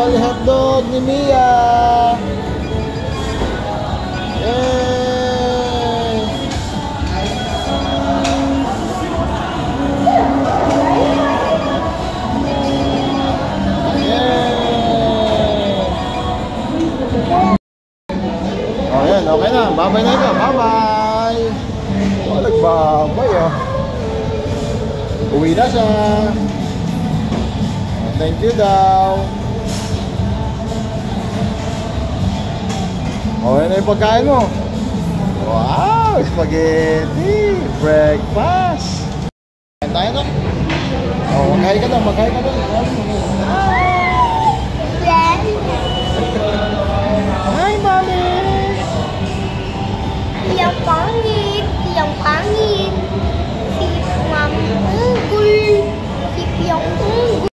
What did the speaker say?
Bali hotdog ni Mia. Yay! Oh, yan, okay na. Babay na ito. Bye-bye. Oh, nagbabay oh. Uwi na siya. Thank you daw. Okay na yung pagkain mo. Wow! Spaghetti! Breakfast! Kain tayo na. Oh, magkain ka na. Magkain ka na. Hi, Mommy! Yang pangit, yang pangit. Si Mama unggul, si Piong unggul.